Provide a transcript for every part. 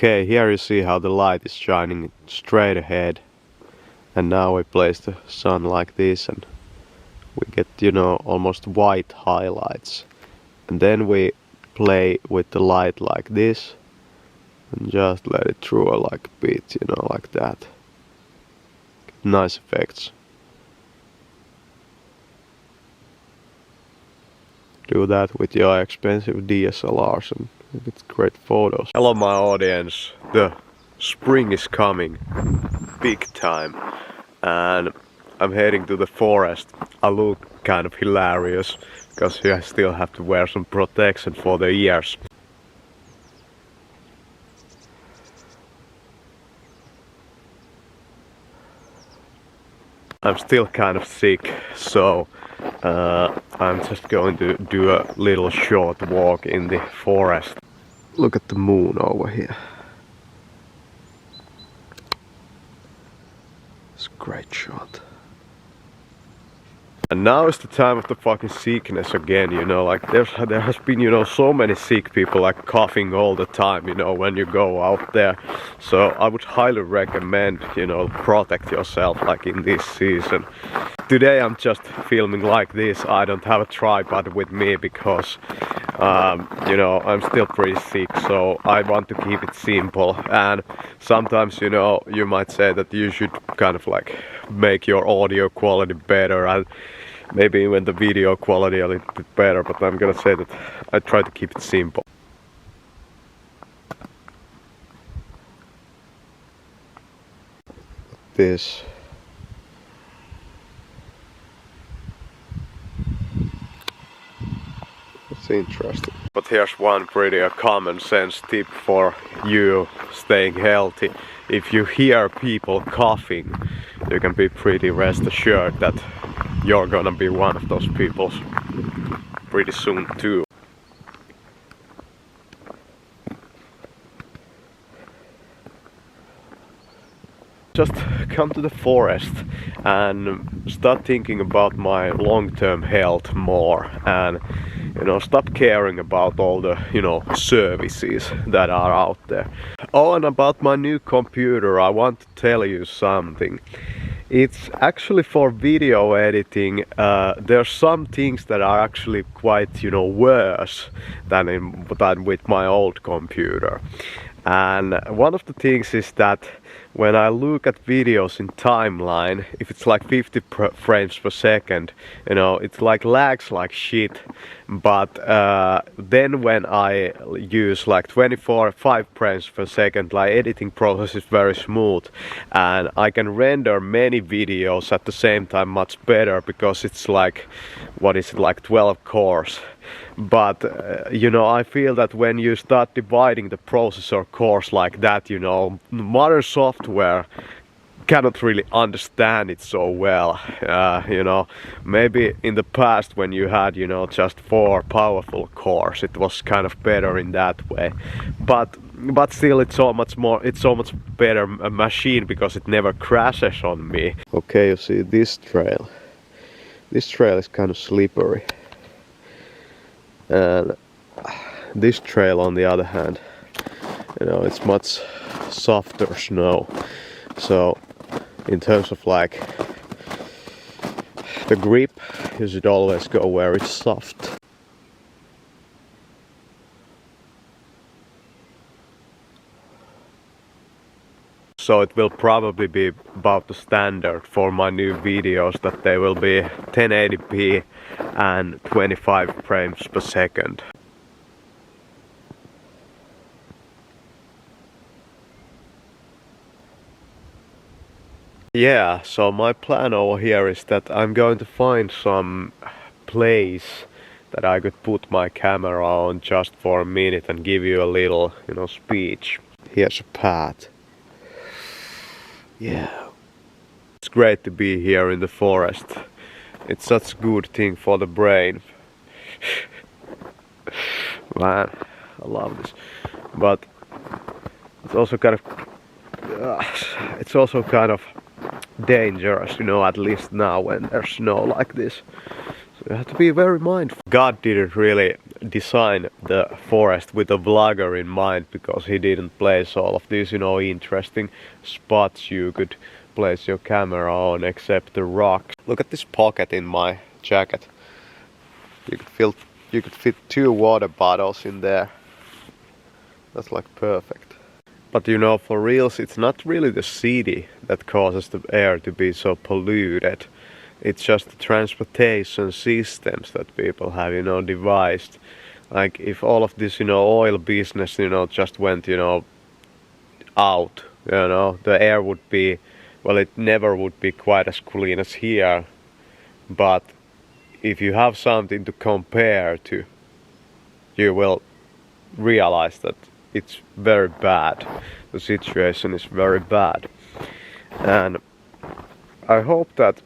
Okay, here you see how the light is shining straight ahead. And now we place the sun like this and we get, you know, almost white highlights. And then we play with the light like this and just let it through like a bit, you know, like that. Nice effects. Do that with your expensive DSLRs and you get great photos. Hello my audience, the spring is coming big time and I'm heading to the forest. I look kind of hilarious because I still have to wear some protection for the ears. I'm still kind of sick, so I'm just going to do a little short walk in the forest. Look at the moon over here. It's a great shot. And now is the time of the fucking sickness again, you know, like there has been, you know, so many sick people like coughing all the time, you know, when you go out there. So I would highly recommend, you know, protect yourself like in this season. Today I'm just filming like this. I don't have a tripod with me because, you know, I'm still pretty sick, so I want to keep it simple. And sometimes, you know, you might say that you should kind of like make your audio quality better and maybe even the video quality a little bit better, but I'm gonna say that I try to keep it simple. This. It's interesting. But here's one pretty common sense tip for you staying healthy. If you hear people coughing, you can be pretty rest assured that you're gonna be one of those people pretty soon too. Just come to the forest and start thinking about my long-term health more and, you know, stop caring about all the, you know, services that are out there. Oh, and about my new computer, I want to tell you something. It's actually for video editing. There's some things that are actually quite, you know, worse than with my old computer. And one of the things is that when I look at videos in timeline, if it's like 50 frames per second, you know, it's like lags like shit. But then when I use like 5 frames per second, like editing process is very smooth and I can render many videos at the same time much better because it's like, what is it, like 12 cores. But you know, I feel that when you start dividing the processor cores like that, you know, modern software cannot really understand it so well. You know, maybe in the past when you had, you know, just 4 powerful cores, it was kind of better in that way. But still, it's so much better a machine because it never crashes on me. Okay, you see this trail. This trail is kind of slippery. And this trail on the other hand, you know, it's much softer snow. So in terms of like the grip, you should always go where it's soft. So it will probably be about the standard for my new videos, that they will be 1080p and 25 frames per second. Yeah, so my plan over here is that I'm going to find some place that I could put my camera on just for a minute and give you a little, you know, speech. Here's a path. Yeah. It's great to be here in the forest. It's such a good thing for the brain. Man, I love this. But it's also kind of dangerous, you know, at least now when there's snow like this. So you have to be very mindful. God didn't really design the forest with a vlogger in mind, because he didn't place all of these, you know, interesting spots you could place your camera on, except the rocks. Look at this pocket in my jacket. You could fit 2 water bottles in there. That's like perfect. But you know, for reals, it's not really the city that causes the air to be so polluted. It's just the transportation systems that people have, you know, devised. Like if all of this, you know, oil business, you know, just went, you know, out, you know, the air would be, well, it never would be quite as clean as here. But if you have something to compare to, you will realize that it's very bad. The situation is very bad. And I hope that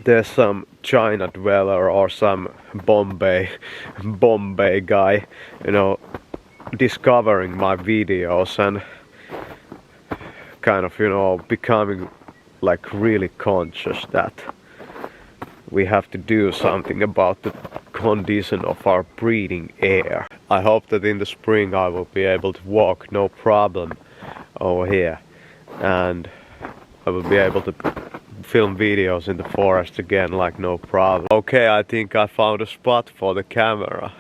there's some China dweller or some Bombay guy, you know, discovering my videos and kind of, you know, becoming like really conscious that we have to do something about the condition of our breathing air. I hope that in the spring I will be able to walk no problem over here, and I will be able to film videos in the forest again like no problem. Okay, I think I found a spot for the camera.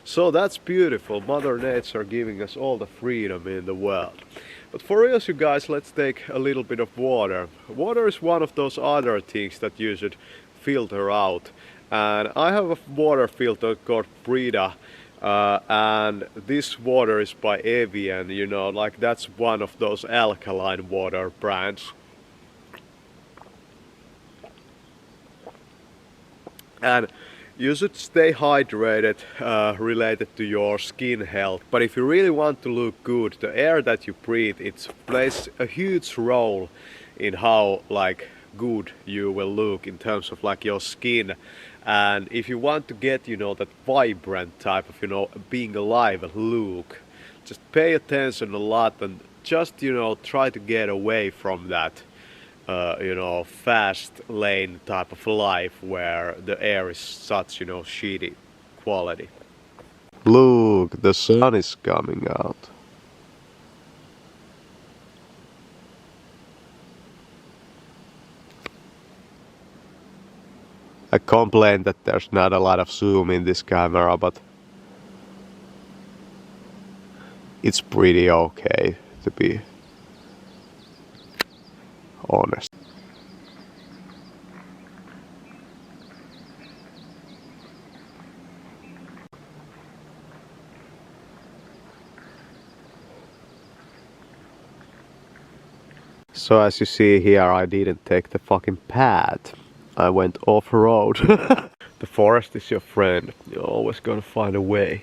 So that's beautiful. Mother Nature giving us all the freedom in the world. But for real, you guys, let's take a little bit of water. Water is one of those other things that you should filter out. And I have a water filter called Brita. And this water is by Evian, you know, like that's one of those alkaline water brands. And you should stay hydrated related to your skin health. But if you really want to look good, the air that you breathe, it plays a huge role in how like good you will look in terms of like your skin. And if you want to get, you know, that vibrant type of, you know, being alive look, just pay attention a lot and just, you know, try to get away from that you know, fast lane type of life where the air is such, you know, shitty quality. Look, the sun is coming out. I complain that there's not a lot of zoom in this camera, but it's pretty okay, to be honest. So as you see here, I didn't take the fucking path. I went off-road. The forest is your friend. You're always gonna find a way.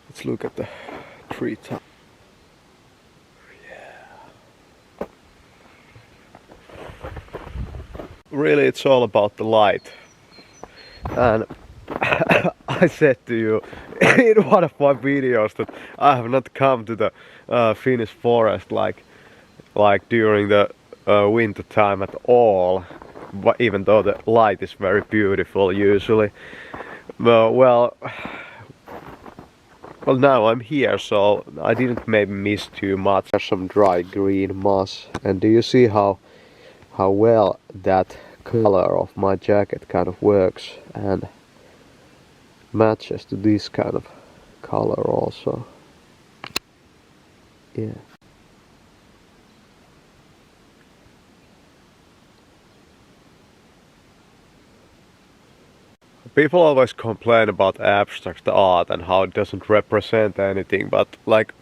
Let's look at the tree top. Really, it's all about the light. And I said to you in one of my videos that I have not come to the Finnish forest like during the winter time at all, but even though the light is very beautiful usually. Well, now I'm here, so I didn't maybe miss too much. There's some dry green moss, and do you see how well that color of my jacket kind of works and matches to this kind of color also. Yeah. People always complain about abstract art and how it doesn't represent anything, but like,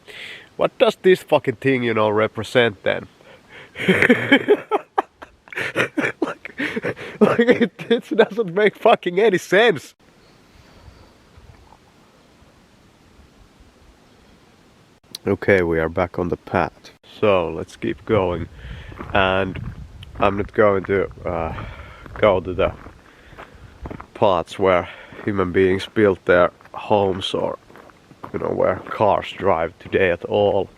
what does this fucking thing, you know, represent then? like it doesn't make fucking any sense. Okay, we are back on the path. So let's keep going. And I'm not going to go to the parts where human beings built their homes or, you know, where cars drive today at all.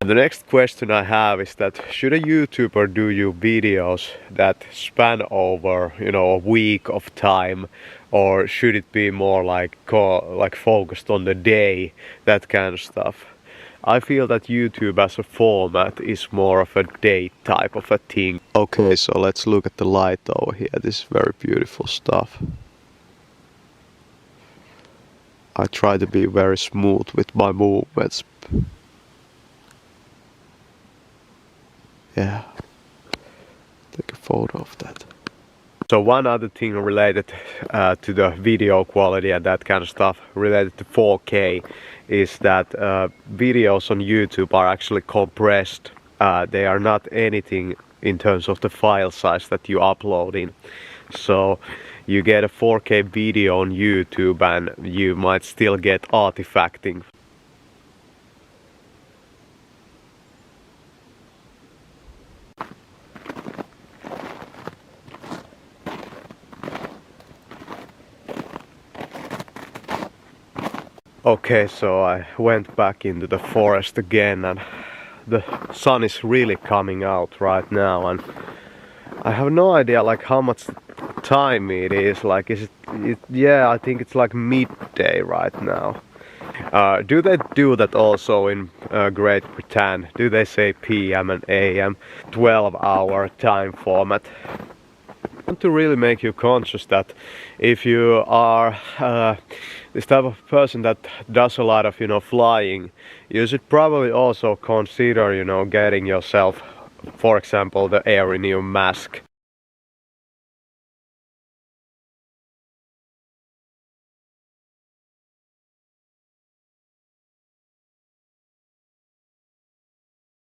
The next question I have is that should a YouTuber do you videos that span over, you know, a week of time, or should it be more like focused on the day, that kind of stuff? I feel that YouTube as a format is more of a day type of a thing. Okay, so let's look at the light over here. This is very beautiful stuff. I try to be very smooth with my movements. Yeah, take a photo of that. So one other thing related to the video quality and that kind of stuff related to 4K is that videos on YouTube are actually compressed. They are not anything in terms of the file size that you upload in. So you get a 4K video on YouTube and you might still get artifacting. Okay, so I went back into the forest again and the sun is really coming out right now, and I have no idea like how much time it is. Like, is it yeah, I think it's like midday right now. Do they do that also in Great Britain? Do they say PM and AM, 12-hour time format? I want to really make you conscious that if you are this type of person that does a lot of, you know, flying, you should probably also consider, you know, getting yourself, for example, the airinium mask.